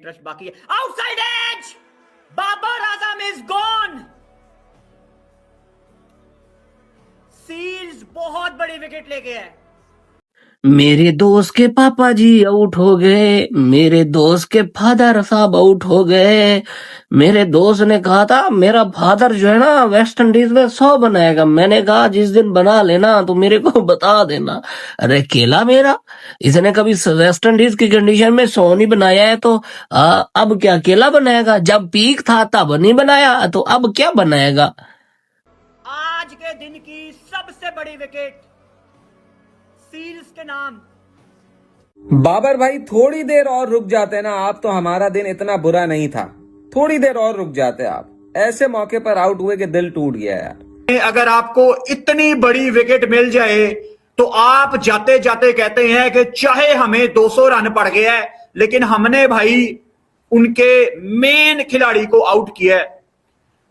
Rush बाकी है। Outside edge, Babar Azam is gone. सील्स बहुत बड़ी विकेट लेके है। मेरे दोस्त के पापा जी आउट हो गए, मेरे दोस्त के फादर साहब आउट हो गए। मेरे दोस्त ने कहा था मेरा फादर जो है ना वेस्ट इंडीज में 100 बनाएगा। मैंने कहा जिस दिन बना लेना तो मेरे को बता देना। अरे केला मेरा, इसने कभी वेस्ट इंडीज की कंडीशन में 100 नहीं बनाया है तो अब क्या केला बनाएगा? जब पीक था तब नहीं बनाया तो अब क्या बनाएगा? आज के दिन की सबसे बड़ी विकेट सील्स के नाम। बाबर भाई थोड़ी देर और रुक जाते ना आप तो हमारा दिन इतना बुरा नहीं था। थोड़ी देर और रुक जाते आप। ऐसे मौके पर आउट हुए कि दिल टूट गया यार। अगर आपको इतनी बड़ी विकेट मिल जाए तो आप जाते जाते कहते हैं कि चाहे हमें 200 रन पड़ गया है लेकिन हमने भाई उनके मेन खिलाड़ी को आउट किया है।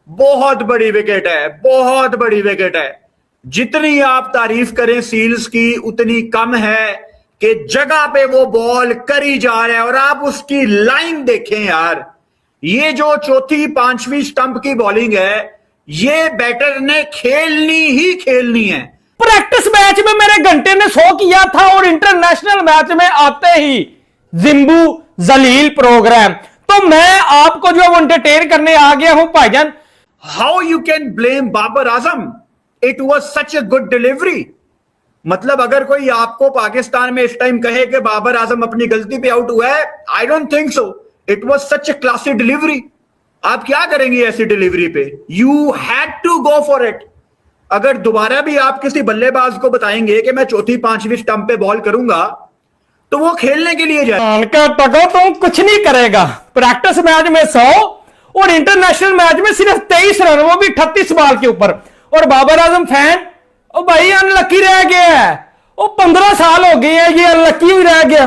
बहुत बड़ी विकेट है, बहुत बड़ी विकेट है। जितनी आप तारीफ करें सील्स की उतनी कम है कि जगह पे वो बॉल करी जा रहा है। और आप उसकी लाइन देखें यार, ये जो चौथी पांचवी स्टंप की बॉलिंग है ये बैटर ने खेलनी ही खेलनी है। प्रैक्टिस मैच में मेरे घंटे ने 100 किया था और इंटरनेशनल मैच में आते ही जिम्बू जलील प्रोग्राम। तो मैं आपको जो एंटरटेन करने आ गया हूं भाईजान। How you can blame Babar Azam? It was such a good delivery. मतलब अगर कोई आपको पाकिस्तान में इस टाइम कहे कि बाबर आजम अपनी गलती पे आउट हुआ है, I don't think so. It was such a classy delivery. आप क्या करेंगे ऐसी डिलीवरी पे? You had to go for it. अगर दोबारा भी आप किसी बल्लेबाज को बताएंगे कि मैं चौथी पांचवी स्टंप पे बॉल करूंगा तो वो खेलने के लिए जाए। टको तुम कुछ नहीं करेगा। प्रैक्टिस मैच में 100 और इंटरनेशनल मैच में सिर्फ 23 रन, वो भी 38 बॉल के ऊपर। और बाबर आजम फैन ओ भाई अनलकी रह गया है। ओ 15 साल हो गए हैं ये अनलकी ही रह गया।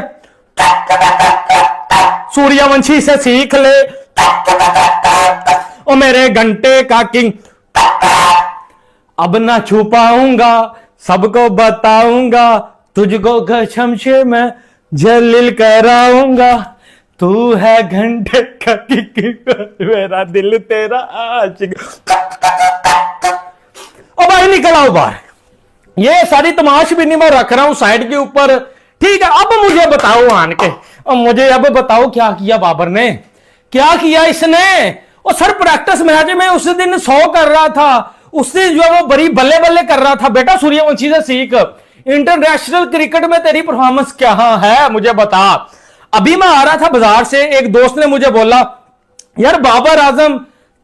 सूर्यवंशी से सीख ले ओ मेरे घंटे का किंग। अब ना छुपाऊंगा सबको बताऊंगा, तुझको कसम से मैं जलील कराऊंगा। तू है घंटे का किंग, मेरा दिल तेरा आशिक। ओ भाई निकल आओ बाहर। ये सारी तमाश भी नहीं मैं रख रहा हूं साइड के ऊपर, ठीक है। अब मुझे बताओ आन के, और मुझे अब बताओ क्या किया बाबर ने, क्या किया इसने? और सर प्रैक्टिस मैच में उस दिन 100 कर रहा था, उसने जो वो बड़ी बल्ले बल्ले कर रहा था। बेटा सूर्यवंशी से सीख, इंटरनेशनल क्रिकेट में तेरी परफॉर्मेंस क्या है मुझे बता। अभी मैं आ रहा था बाजार से, एक दोस्त ने मुझे बोला यार बाबर आजम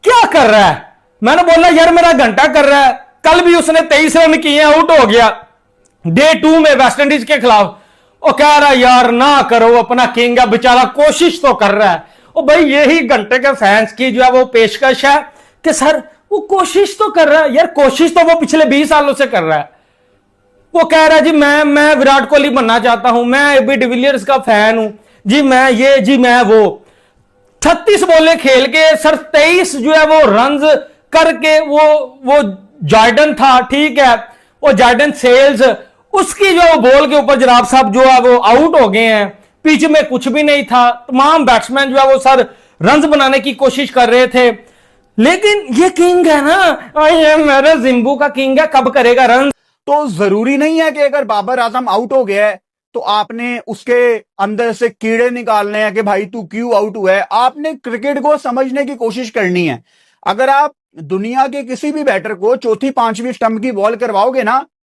क्या कर रहा है। मैंने बोला यार मेरा घंटा कर रहा है। कल भी उसने 23 रन किए, आउट हो गया डे 2 में वेस्ट इंडीज के खिलाफ। वो कह रहा यार ना करो, अपना किंग है बेचारा, कोशिश तो कर रहा है। और भाई यही घंटे के फैंस की जो है वो पेशकश है कि सर वो कोशिश तो कर रहा है। यार कोशिश तो वो पिछले 20 सालों से कर रहा है। वो कह रहा है जी मैं विराट कोहली बनना चाहता हूं, मैं एबी डिविलियर्स का फैन हूं जी, मैं ये जी मैं वो। 36 बॉलें खेल के सर 23 जो है वो रन्स करके वो जॉर्डन था, ठीक है, वो जॉर्डन सेल्स, उसकी जो बॉल के ऊपर जनाब साहब जो है वो आउट हो गए हैं। पिच में कुछ भी नहीं था, तमाम बैट्समैन जो है वो सर रन्स बनाने की कोशिश कर रहे थे। लेकिन ये किंग है ना, ये मेरे जिम्बू का किंग है, कब करेगा रन। तो जरूरी नहीं है कि अगर बाबर आजम आउट हो गया है तो आपने उसके अंदर से कीड़े निकालने हैं कि भाई तू क्यों आउट हुआ है। आपने क्रिकेट को समझने की कोशिश करनी है। अगर आप दुनिया के किसी भी बैटर को चौथी पांचवी स्टंप की बॉल करवाओगे ना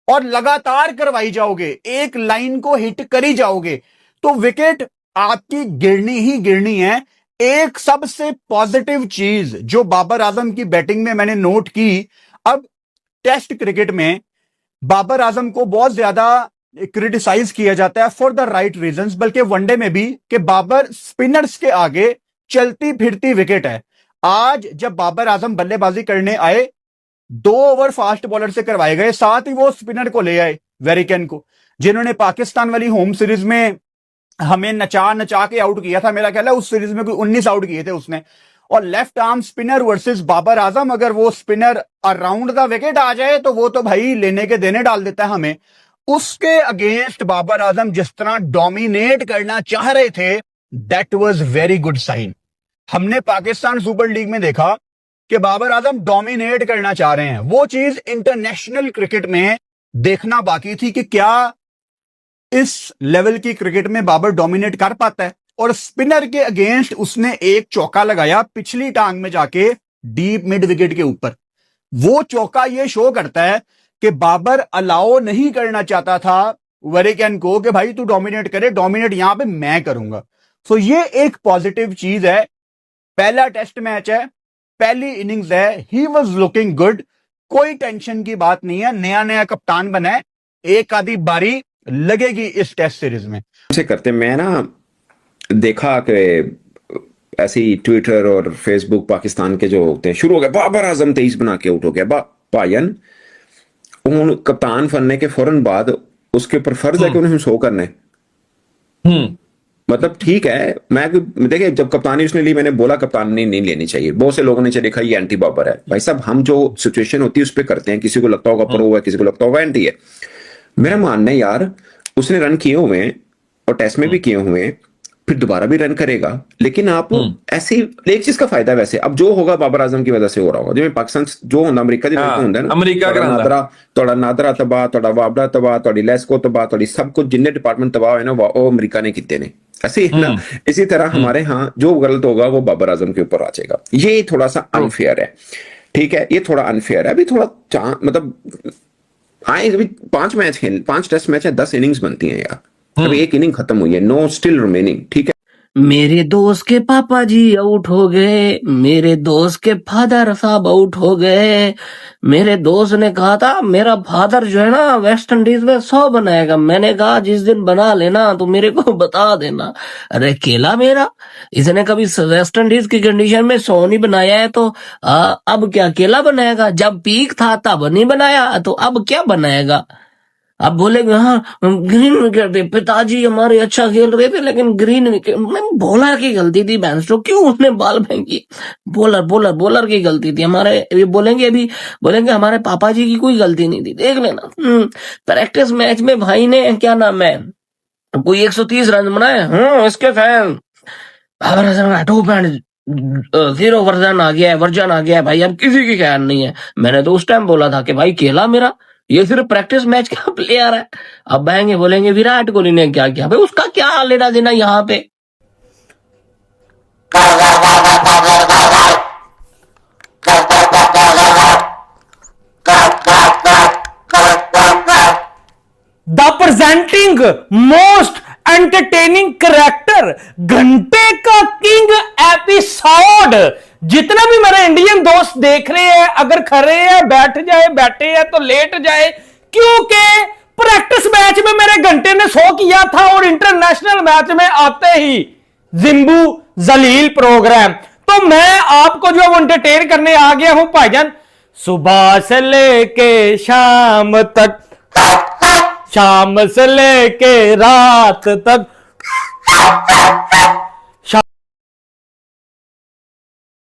और लगातार करवाई जाओगे, एक लाइन को हिट करी जाओगे, तो विकेट आपकी गिरनी ही गिरनी है। एक सबसे पॉजिटिव चीज जो बाबर आजम की बैटिंग में मैंने नोट की, अब टेस्ट क्रिकेट में बाबर आजम को बहुत ज्यादा क्रिटिसाइज किया जाता है फॉर द राइट रीजंस, बल्कि वनडे में भी, कि बाबर स्पिनर्स के आगे चलती फिरती विकेट है। आज जब बाबर आजम बल्लेबाजी करने आए, 2 ओवर फास्ट बॉलर से करवाए गए, साथ ही वो स्पिनर को ले आए वेरिकन को, जिन्होंने पाकिस्तान वाली होम सीरीज में हमें नचा नचा के आउट किया था। मेरा ख्याल है उस सीरीज में कोई 19 आउट किए थे उसने। और left arm spinner versus Babar Azam, अगर वो स्पिनर अराउंड द विकेट आ जाए तो वो तो भाई लेने के देने डाल देता है हमें। उसके अगेंस्ट बाबर आजम जिस तरह डोमिनेट करना चाह रहे थे that was very good sign. हमने पाकिस्तान सुपर लीग में देखा कि बाबर आजम डोमिनेट करना चाह रहे हैं, वो चीज इंटरनेशनल क्रिकेट में देखना बाकी थी कि क्या इस लेवल की क्रिकेट में बाबर डोमिनेट कर पाता है। और स्पिनर के अगेंस्ट उसने एक चौका लगाया पिछली टांग में जाके डीप मिड विकेट के ऊपर। वो चौका ये शो करता है कि बाबर अलाउ नहीं करना चाहता था वरेकैन को कि भाई तू डोमिनेट करे, डोमिनेट यहां पे मैं करूंगा। सो ये एक पॉजिटिव चीज है। पहला टेस्ट मैच है, पहली इनिंग्स है, ही वॉज लुकिंग गुड, कोई टेंशन की बात नहीं है। नया नया कप्तान बना है, एक आधी बारी लगेगी इस टेस्ट सीरीज में। से करते मैं ना देखा कि ऐसे ही ट्विटर और फेसबुक पाकिस्तान के जो होते हैं शुरू हो गए, बाबर आजम 23 बना के आउट हो गया। भाईयन उन कप्तान बनने के फौरन बाद उसके ऊपर फर्ज है कि उन्हें शो करना है। मतलब ठीक है, मैं देखिए जब कप्तानी उसने ली, मैंने बोला कप्तानी नहीं लेनी चाहिए। बहुत से लोगों ने देखा ये एंटी बाबर है। भाई साहब, हम जो सिचुएशन होती है उस पर करते हैं। किसी को लगता होगा प्रो है, किसी को लगता होगा एंटी है। मेरा मानना है यार, उसने रन किए हुए हैं और टेस्ट में भी किए हुए हैं, फिर दोबारा भी रन करेगा। लेकिन आप ऐसी एक चीज का फायदा है वैसे, अब जो होगा बाबर आजम की वजह से हो रहा होगा। जिਵੇਂ पाकिस्तान जो होंदा अमेरिका दी तरफ होंदा ना, अमेरिका करांदा ਤੁਹਾਡਾ ਨਾਦਰਾ ਤਬਾਹ, ਤੁਹਾਡਾ ਵਾਬੜਾ ਤਬਾਹ, ਤੁਹਾਡੀ ਲੈਸਕੋ ਤਬਾਹ, ਤੁਹਾਡੀ सब कुछ जिन्ने डिपार्टमेंट तबाह है ना वो अमेरिका ने किए ने। ऐसे ही ना, इसी तरह हमारे यहाँ जो गलत होगा वो बाबर आजम के ऊपर आ जाएगा। ये थोड़ा सा अनफेयर है, ठीक है, ये थोड़ा अनफेयर है। अभी थोड़ा मतलब आए, अभी 5 टेस्ट मैच है, 10 इनिंग्स बनती हैं यार। अभी एक इनिंग खत्म हुई है, नो स्टिल रिमेनिंग, ठीक है। मेरे दोस्त के पापा जी आउट हो गए, मेरे दोस्त के फादर साहब आउट हो गए। मेरे दोस्त ने कहा था मेरा फादर जो है ना वेस्ट इंडीज में 100 बनाएगा। मैंने कहा जिस दिन बना लेना तो मेरे को बता देना। अरे केला मेरा, इसने कभी वेस्ट इंडीज की कंडीशन में 100 नहीं बनाया है तो अब क्या केला बनाएगा? जब पीक था तब नहीं बनाया तो अब क्या बनाएगा? अब बोलेंगे हाँ ग्रीन विकेट थे, पिताजी हमारे अच्छा खेल रहे थे लेकिन ग्रीन विकेट। मैं बॉलर की गलती थी, बैंस्ट्रो क्यों उसने बॉल फेंकी? बॉलर की गलती थी। हमारे ये बोलेंगे हमारे पापा जी की कोई गलती नहीं थी। देख लेना प्रैक्टिस मैच में भाई ने क्या नाम है कोई 130 रन बनाए। इसके फैन बाबर आजम का 2.0 वर्जन आ गया है भाई, अब किसी की खैर नहीं है। मैंने तो उस टाइम बोला था कि भाई केला मेरा ये सिर्फ प्रैक्टिस मैच का प्लेयर है। अब आएंगे बोलेंगे विराट कोहली ने क्या किया, भाई उसका क्या लेना देना यहाँ पे। The presenting most entertaining character, घंटे का किंग एपिसोड। जितने भी मेरे इंडियन दोस्त देख रहे हैं, अगर खड़े हैं, बैठे हैं तो लेट जाए, क्योंकि प्रैक्टिस मैच में मेरे घंटे ने 100 किया था और इंटरनेशनल मैच में आते ही जिम्बू जलील प्रोग्राम। तो मैं आपको जो एंटरटेन करने आ गया हूं भाईजान, सुबह से लेके शाम तक, शाम से लेके रात तक